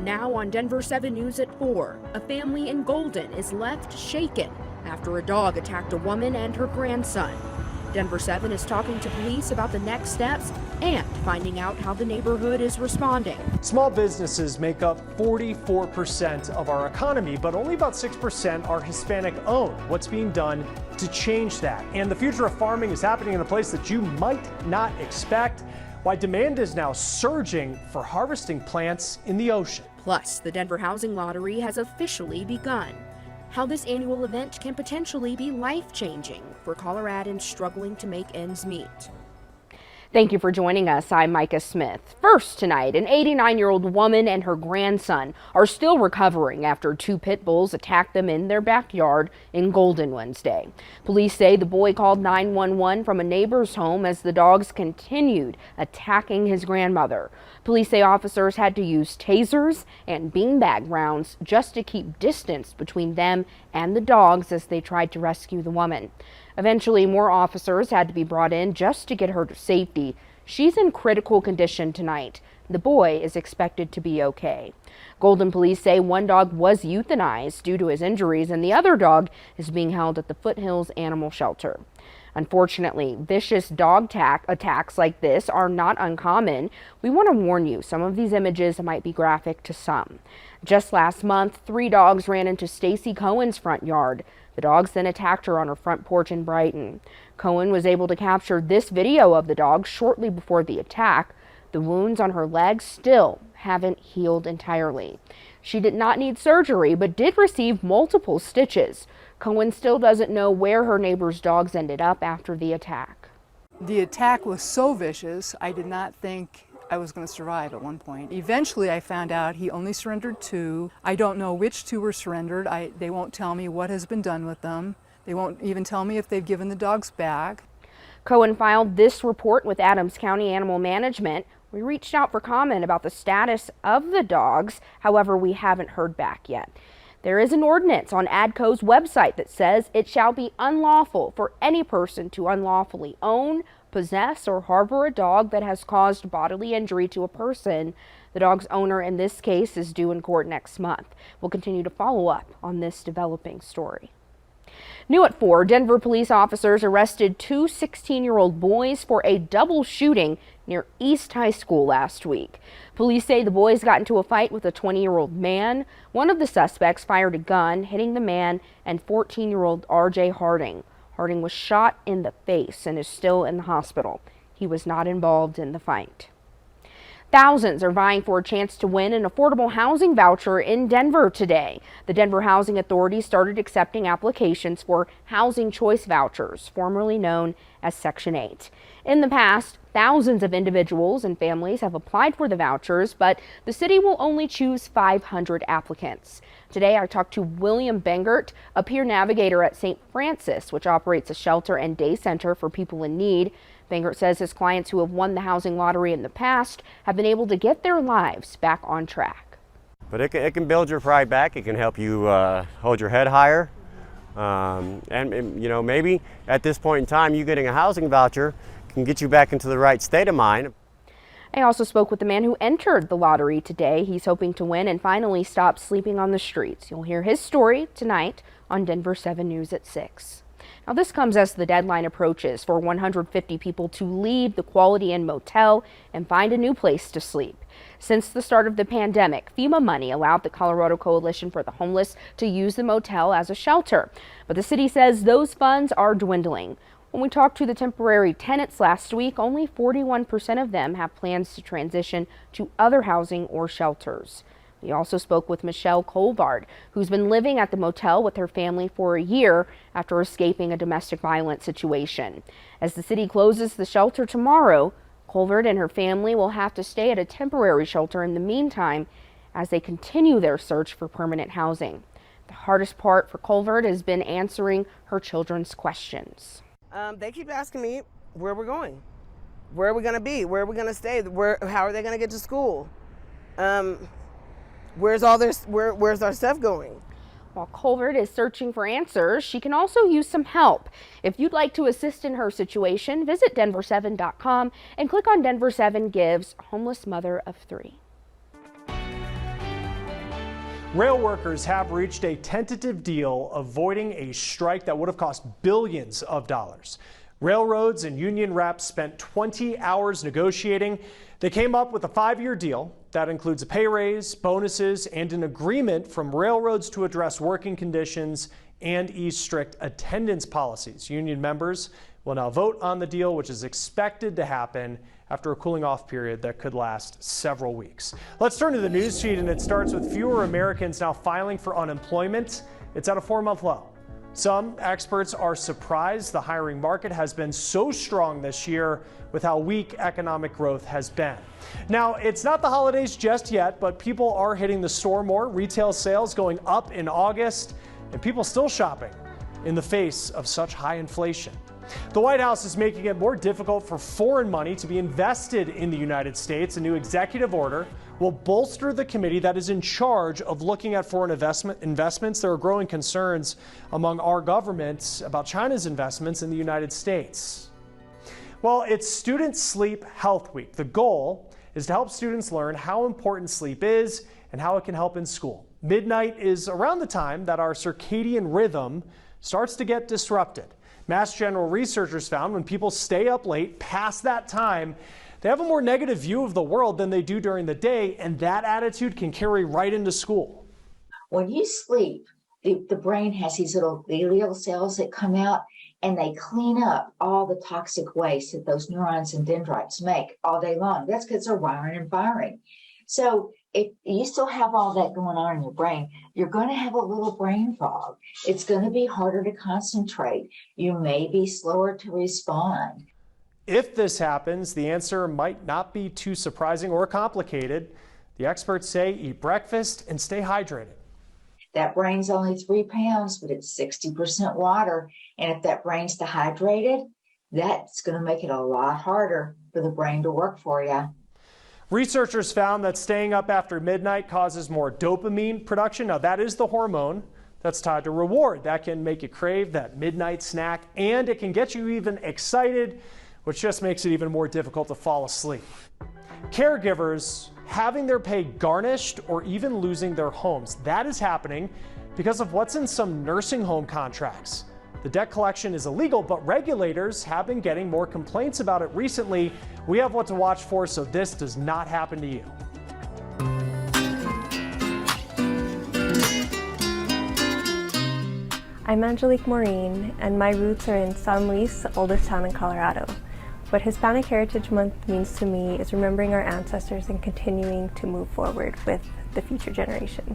Now on Denver 7 News at 4, a family in Golden is left shaken after a dog attacked a woman and her grandson. Denver 7 is talking to police about the next steps and finding out how the neighborhood is responding. Small businesses make up 44% of our economy, but only about 6% are Hispanic owned. What's being done to change that? And the future of farming is happening in a place that you might not expect. Why demand is now surging for harvesting plants in the ocean. Plus, the Denver Housing Lottery has officially begun. How this annual event can potentially be life-changing for Coloradans struggling to make ends meet. Thank you for joining us. I'm Micah Smith. First tonight, an 89-year-old woman and her grandson are still recovering after two pit bulls attacked them in their backyard in Golden Wednesday. Police say the boy called 911 from a neighbor's home as the dogs continued attacking his grandmother. Police say officers had to use tasers and beanbag rounds just to keep distance between them and the dogs as they tried to rescue the woman. Eventually, more officers had to be brought in just to get her to safety. She's in critical condition tonight. The boy is expected to be okay. Golden police say one dog was euthanized due to his injuries and the other dog is being held at the Foothills Animal Shelter. Unfortunately, vicious dog attacks like this are not uncommon. We want to warn you, some of these images might be graphic to some. Just last month, 3 dogs ran into Stacy Cohen's front yard. The dogs then attacked her on her front porch in Brighton. Cohen was able to capture this video of the dog shortly before the attack. The wounds on her legs still haven't healed entirely. She did not need surgery, but did receive multiple stitches. Cohen still doesn't know where her neighbor's dogs ended up after the attack. The attack was so vicious, I did not think I was going to survive at one point. Eventually, I found out he only surrendered 2. I don't know which 2 were surrendered. They won't tell me what has been done with them. They won't even tell me if they've given the dogs back. Cohen filed this report with Adams County Animal Management. We reached out for comment about the status of the dogs. However, we haven't heard back yet. There is an ordinance on ADCO's website that says it shall be unlawful for any person to unlawfully own, possess, or harbor a dog that has caused bodily injury to a person. The dog's owner in this case is due in court next month. We'll continue to follow up on this developing story. New at 4, Denver police officers arrested 2 16-year-old boys for a double shooting near East High School last week. Police say the boys got into a fight with a 20-year-old man. One of the suspects fired a gun, hitting the man and 14-year-old R.J. Harding. Harding was shot in the face and is still in the hospital. He was not involved in the fight. Thousands are vying for a chance to win an affordable housing voucher in Denver today. The Denver Housing Authority started accepting applications for housing choice vouchers, formerly known as Section 8. In the past, thousands of individuals and families have applied for the vouchers, but the city will only choose 500 applicants. Today, I talked to William Bengert, a peer navigator at St. Francis, which operates a shelter and day center for people in need. Bengert says his clients who have won the housing lottery in the past have been able to get their lives back on track. But it can build your pride back. It can help you hold your head higher. And you know, maybe at this point in time, you getting a housing voucher can get you back into the right state of mind. I also spoke with the man who entered the lottery today. He's hoping to win and finally stop sleeping on the streets. You'll hear his story tonight on Denver 7 News at 6. Now, this comes as the deadline approaches for 150 people to leave the Quality Inn Motel and find a new place to sleep. Since the start of the pandemic, FEMA money allowed the Colorado Coalition for the Homeless to use the motel as a shelter. But the city says those funds are dwindling. When we talked to the temporary tenants last week, only 41% of them have plans to transition to other housing or shelters. We also spoke with Michelle Colvard, who's been living at the motel with her family for a year after escaping a domestic violence situation. As the city closes the shelter tomorrow, Colvard and her family will have to stay at a temporary shelter in the meantime as they continue their search for permanent housing. The hardest part for Colvard has been answering her children's questions. They keep asking me where we're going, where are we going to be, where are we going to stay, how are they going to get to school? Where's our stuff going? While Colvard is searching for answers, she can also use some help. If you'd like to assist in her situation, visit denver7.com and click on Denver 7 Gives Homeless Mother of 3. Rail workers have reached a tentative deal avoiding a strike that would have cost billions of dollars. Railroads and union reps spent 20 hours negotiating. They came up with a 5-year deal that includes a pay raise, bonuses, and an agreement from railroads to address working conditions and ease strict attendance policies. Union members will now vote on the deal, which is expected to happen after a cooling off period that could last several weeks. Let's turn to the news feed, and it starts with fewer Americans now filing for unemployment. It's at a 4-month low. Some experts are surprised the hiring market has been so strong this year with how weak economic growth has been. Now, it's not the holidays just yet, but people are hitting the store more. Retail sales going up in August, and people still shopping in the face of such high inflation. The White House is making it more difficult for foreign money to be invested in the United States. A new executive order will bolster the committee that is in charge of looking at foreign investments. There are growing concerns among our government about China's investments in the United States. Well, it's Student Sleep Health Week. The goal is to help students learn how important sleep is and how it can help in school. Midnight is around the time that our circadian rhythm starts to get disrupted. Mass General researchers found when people stay up late past that time, they have a more negative view of the world than they do during the day, and that attitude can carry right into school. When you sleep, the brain has these little glial cells that come out, and they clean up all the toxic waste that those neurons and dendrites make all day long. That's because they're wiring and firing. So if you still have all that going on in your brain, you're going to have a little brain fog. It's going to be harder to concentrate. You may be slower to respond. If this happens, the answer might not be too surprising or complicated. The experts say eat breakfast and stay hydrated. That brain's only 3 pounds, but it's 60% water. And if that brain's dehydrated, that's going to make it a lot harder for the brain to work for you. Researchers found that staying up after midnight causes more dopamine production. Now, that is the hormone that's tied to reward. That can make you crave that midnight snack, and it can get you even excited, which just makes it even more difficult to fall asleep. Caregivers having their pay garnished or even losing their homes. That is happening because of what's in some nursing home contracts. The debt collection is illegal, but regulators have been getting more complaints about it recently. We have what to watch for so this does not happen to you. I'm Angelique Maureen, and my roots are in San Luis, the oldest town in Colorado. What Hispanic Heritage Month means to me is remembering our ancestors and continuing to move forward with the future generation.